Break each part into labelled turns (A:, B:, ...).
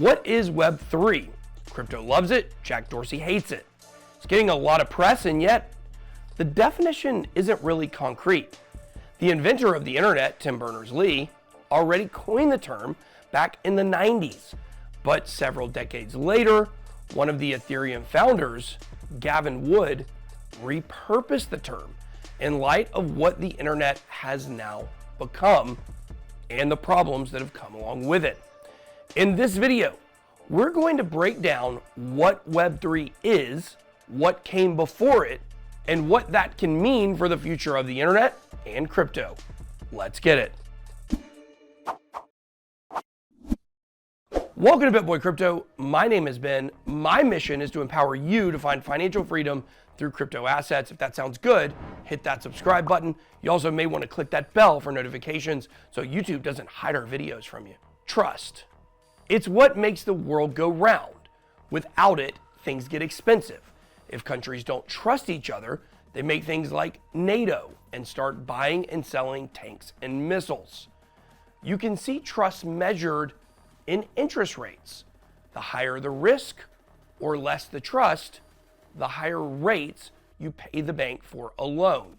A: What is Web3? Crypto loves it, Jack Dorsey hates it. It's getting a lot of press, and yet the definition isn't really concrete. The inventor of the internet, Tim Berners-Lee, already coined the term back in the 90s, but several decades later, one of the Ethereum founders, Gavin Wood, repurposed the term in light of what the internet has now become and the problems that have come along with it. In this video, we're going to break down what Web3 is, what came before it, and what that can mean for the future of the internet and crypto. Let's get it. Welcome to BitBoy Crypto. My name is Ben. My mission is to empower you to find financial freedom through crypto assets. If that sounds good, hit that subscribe button. You also may want to click that bell for notifications so YouTube doesn't hide our videos from you. Trust. It's what makes the world go round. Without it, things get expensive. If countries don't trust each other, they make things like NATO and start buying and selling tanks and missiles. You can see trust measured in interest rates. The higher the risk or less the trust, the higher rates you pay the bank for a loan.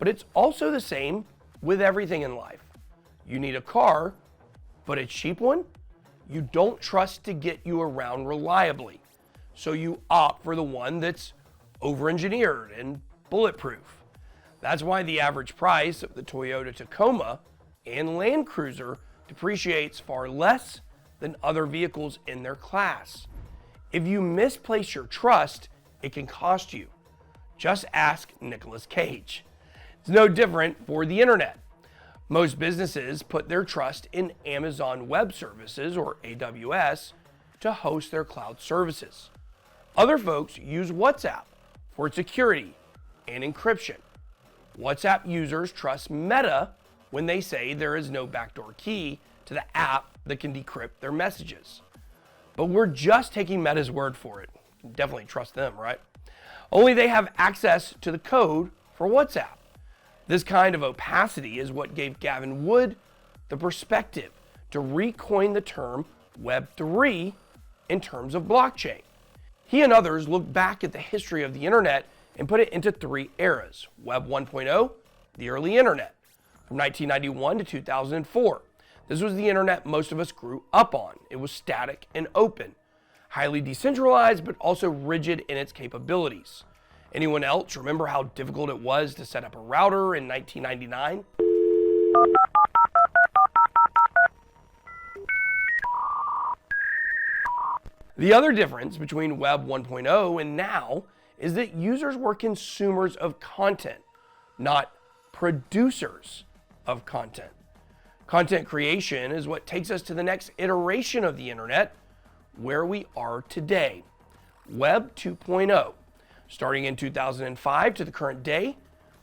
A: But it's also the same with everything in life. You need a car, but a cheap one, you don't trust to get you around reliably. So you opt for the one that's over-engineered and bulletproof. That's why the average price of the Toyota Tacoma and Land Cruiser depreciates far less than other vehicles in their class. If you misplace your trust, it can cost you. Just ask Nicolas Cage. It's no different for the internet. Most businesses put their trust in Amazon Web Services, or AWS, to host their cloud services. Other folks use WhatsApp for its security and encryption. WhatsApp users trust Meta when they say there is no backdoor key to the app that can decrypt their messages. But we're just taking Meta's word for it. Definitely trust them, right? Only they have access to the code for WhatsApp. This kind of opacity is what gave Gavin Wood the perspective to recoin the term Web3 in terms of blockchain. He and others looked back at the history of the internet and put it into three eras. Web 1.0, the early internet, from 1991 to 2004. This was the internet most of us grew up on. It was static and open, highly decentralized, but also rigid in its capabilities. Anyone else remember how difficult it was to set up a router in 1999? The other difference between Web 1.0 and now is that users were consumers of content, not producers of content. Content creation is what takes us to the next iteration of the internet, where we are today, Web 2.0. Starting in 2005 to the current day,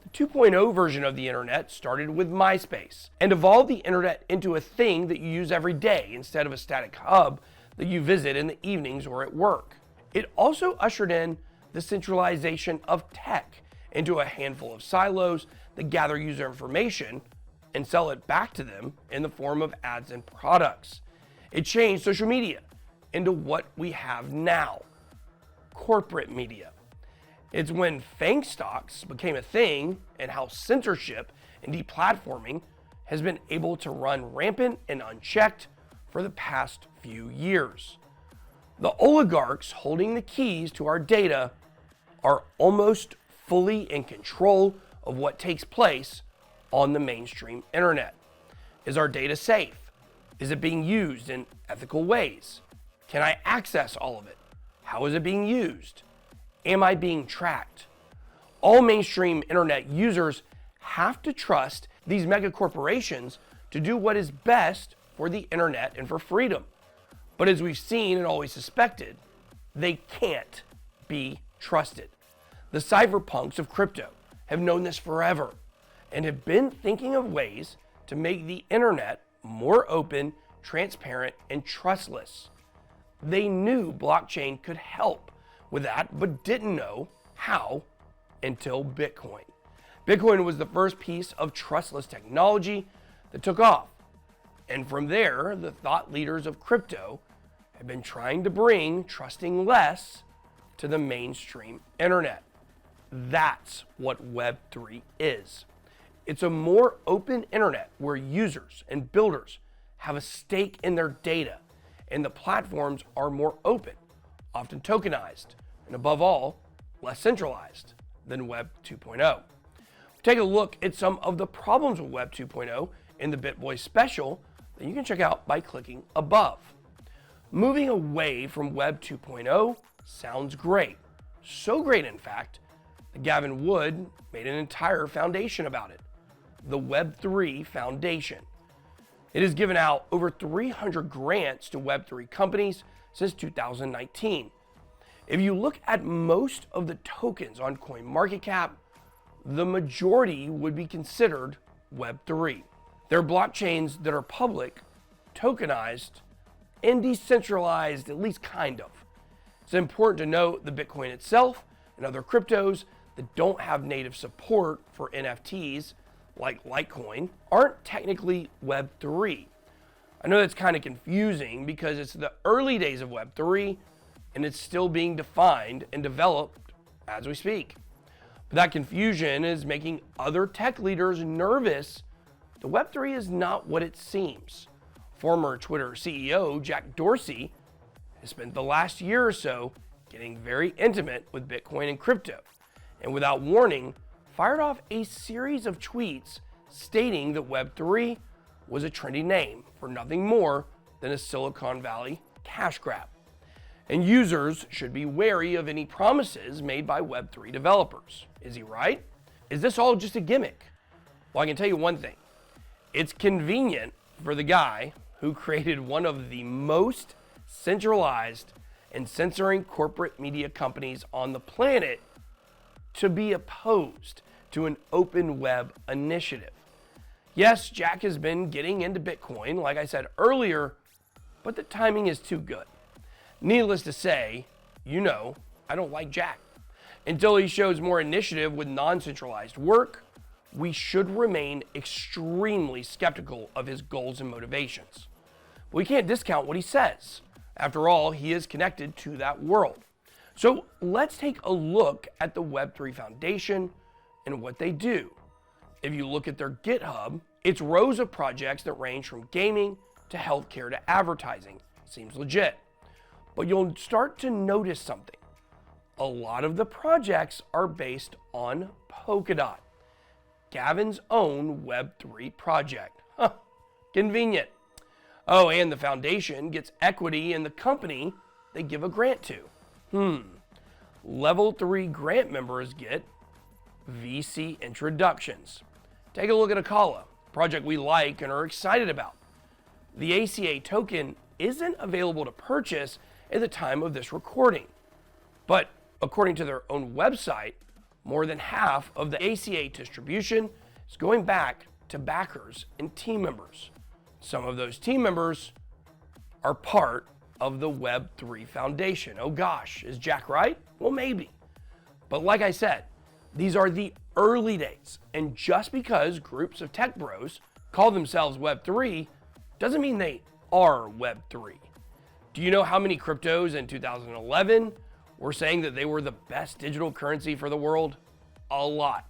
A: the 2.0 version of the internet started with MySpace and evolved the internet into a thing that you use every day instead of a static hub that you visit in the evenings or at work. It also ushered in the centralization of tech into a handful of silos that gather user information and sell it back to them in the form of ads and products. It changed social media into what we have now, corporate media. It's when FANG stocks became a thing and how censorship and deplatforming has been able to run rampant and unchecked for the past few years. The oligarchs holding the keys to our data are almost fully in control of what takes place on the mainstream internet. Is our data safe? Is it being used in ethical ways? Can I access all of it? How is it being used? Am I being tracked? All mainstream internet users have to trust these mega corporations to do what is best for the internet and for freedom. But as we've seen and always suspected, they can't be trusted. The cypherpunks of crypto have known this forever and have been thinking of ways to make the internet more open, transparent, and trustless. They knew blockchain could help with that, but didn't know how until Bitcoin. Bitcoin was the first piece of trustless technology that took off. And from there, the thought leaders of crypto have been trying to bring trusting less to the mainstream internet. That's what Web3 is. It's a more open internet where users and builders have a stake in their data, and the platforms are more open, often tokenized, and above all, less centralized than Web 2.0. Take a look at some of the problems with Web 2.0 in the BitBoy special that you can check out by clicking above. Moving away from Web 2.0 sounds great. So great, in fact, that Gavin Wood made an entire foundation about it, the Web3 Foundation. It has given out over 300 grants to Web3 companies since 2019. If you look at most of the tokens on CoinMarketCap, the majority would be considered Web3. They're blockchains that are public, tokenized, and decentralized, at least kind of. It's important to note the Bitcoin itself and other cryptos that don't have native support for NFTs, like Litecoin, aren't technically Web3. I know that's kind of confusing because it's the early days of Web3 and it's still being defined and developed as we speak. But that confusion is making other tech leaders nervous that Web3 is not what it seems. Former Twitter CEO Jack Dorsey has spent the last year or so getting very intimate with Bitcoin and crypto, and without warning, fired off a series of tweets stating that Web3 was a trendy name for nothing more than a Silicon Valley cash grab. And users should be wary of any promises made by Web3 developers. Is he right? Is this all just a gimmick? Well, I can tell you one thing. It's convenient for the guy who created one of the most centralized and censoring corporate media companies on the planet to be opposed to an open web initiative. Yes, Jack has been getting into Bitcoin, like I said earlier, but the timing is too good. Needless to say, I don't like Jack. Until he shows more initiative with non-centralized work, we should remain extremely skeptical of his goals and motivations. But we can't discount what he says. After all, he is connected to that world. So let's take a look at the Web3 Foundation and what they do. If you look at their GitHub, it's rows of projects that range from gaming to healthcare to advertising. Seems legit. But you'll start to notice something. A lot of the projects are based on Polkadot, Gavin's own Web3 project. Convenient. Oh, and the foundation gets equity in the company they give a grant to. Level 3 grant members get VC introductions. Take a look at Akala, a project we like and are excited about. The ACA token isn't available to purchase at the time of this recording, but according to their own website, more than half of the ACA distribution is going back to backers and team members. Some of those team members are part of the Web3 Foundation. Oh gosh, is Jack right? Well, maybe. But like I said, these are the early days, and just because groups of tech bros call themselves Web3 doesn't mean they are Web3. Do you know how many cryptos in 2011 were saying that they were the best digital currency for the world? A lot.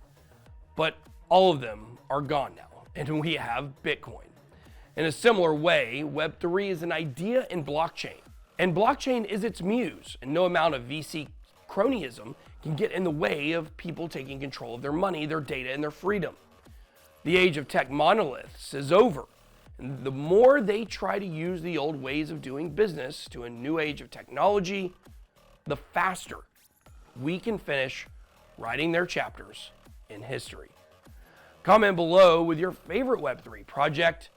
A: But all of them are gone now, and we have Bitcoin. In a similar way, Web3 is an idea in blockchain, and blockchain is its muse, and no amount of VC cronyism can get in the way of people taking control of their money, their data, and their freedom. The age of tech monoliths is over, and the more they try to use the old ways of doing business to a new age of technology, the faster we can finish writing their chapters in history. Comment below with your favorite Web3 project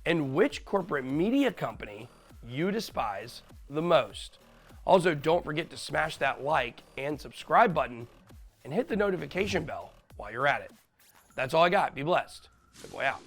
A: and which corporate media company you despise the most. Also, don't forget to smash that like and subscribe button and hit the notification bell while you're at it. That's all I got. Be blessed. Good boy out.